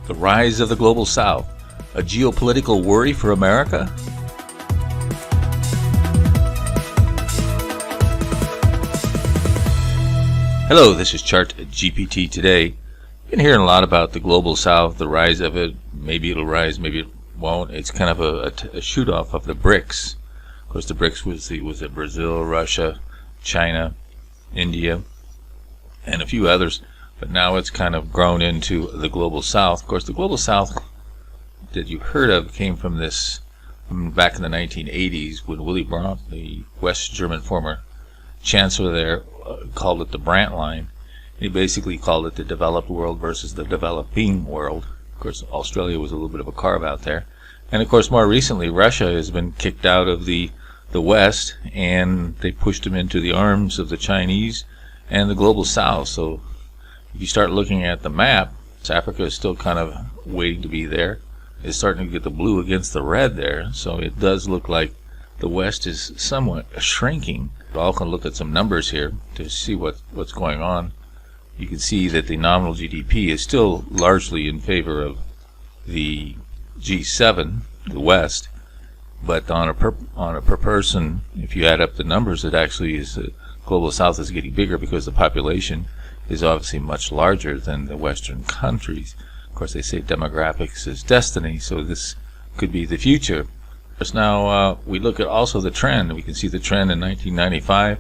The rise of the Global South, a geopolitical worry for America? Hello, this is Chart GPT Today. You've been hearing a lot about the Global South, the rise of it. Maybe it'll rise, maybe it won't. It's kind of a shoot-off of the BRICS. Of course, the BRICS was Brazil, Russia, China, India, and a few others. But now it's kind of grown into the Global South. Of course, the Global South that you've heard of came from back in the 1980s when Willy Brandt, the West German former chancellor there, called it the Brandt line. He basically called it the developed world versus the developing world. Of course, Australia was a little bit of a carve-out there. And of course, more recently, Russia has been kicked out of the West, and they pushed them into the arms of the Chinese and the Global South. So if you start looking at the map, Africa is still kind of waiting to be there. It's starting to get the blue against the red there. So it does look like the West is somewhat shrinking. We're all going to look at some numbers here to see what's going on. You can see that the nominal GDP is still largely in favor of the G7, the West, but on a per person, if you add up the numbers, it actually is the Global South is getting bigger because the population is obviously much larger than the Western countries. Of course, they say demographics is destiny, so this could be the future. Now we look at also the trend. We can see the trend in 1995.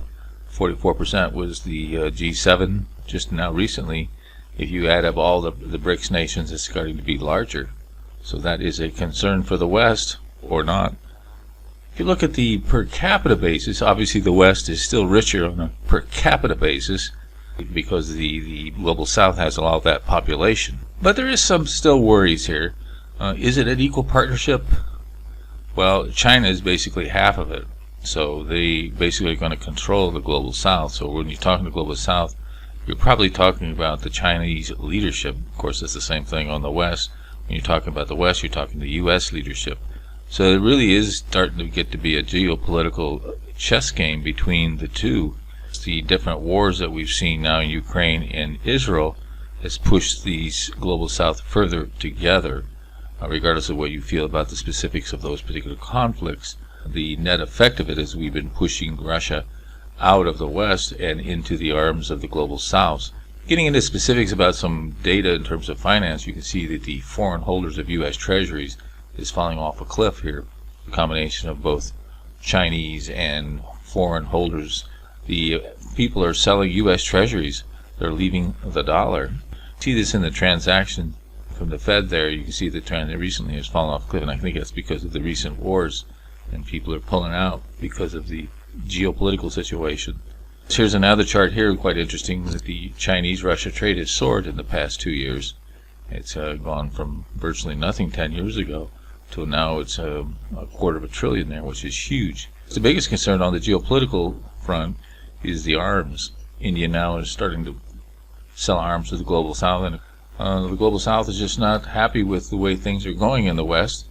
44% was the G7. Just now recently, if you add up all the BRICS nations, it's starting to be larger. So that is a concern for the West, or not. If you look at the per capita basis, obviously the West is still richer on a per capita basis because the Global South has a lot of that population. But there is some still worries here. Is it an equal partnership? Well, China is basically half of it. So they basically are going to control the Global South. So when you're talking to Global South, you're probably talking about the Chinese leadership. Of course, it's the same thing on the West. When you're talking about the West, you're talking the U.S. leadership. So it really is starting to get to be a geopolitical chess game between the two. The different wars that we've seen now in Ukraine and Israel has pushed these Global South further together. Regardless of what you feel about the specifics of those particular conflicts, the net effect of it is we've been pushing Russia out of the West and into the arms of the Global South. Getting into specifics about some data in terms of finance, you can see that the foreign holders of U.S. Treasuries is falling off a cliff here. A combination of both Chinese and foreign holders. The people are selling U.S. Treasuries. They're leaving the dollar. See this in the transaction from the Fed there. You can see the trend recently has fallen off a cliff, and I think that's because of the recent wars, and people are pulling out because of the geopolitical situation. Here's another chart here, quite interesting, that the Chinese-Russia trade has soared in the past 2 years. It's gone from virtually nothing 10 years ago to now it's a $250 billion there, which is huge. The biggest concern on the geopolitical front is the arms. India now is starting to sell arms to the Global South, and the Global South is just not happy with the way things are going in the West.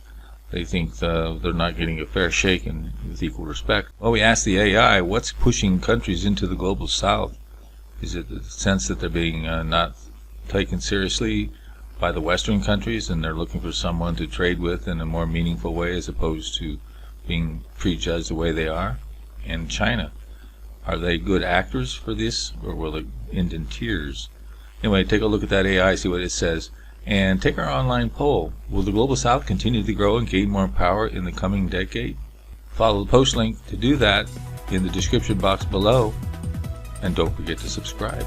They think they're not getting a fair shake and with equal respect. Well, we asked the AI, what's pushing countries into the Global South? Is it the sense that they're being not taken seriously by the Western countries and they're looking for someone to trade with in a more meaningful way as opposed to being prejudged the way they are? And China, are they good actors for this, or will they end in tears? Anyway, take a look at that AI, see what it says. And take our online poll. Will the Global South continue to grow and gain more power in the coming decade? Follow the post link to do that in the description box below. And don't forget to subscribe.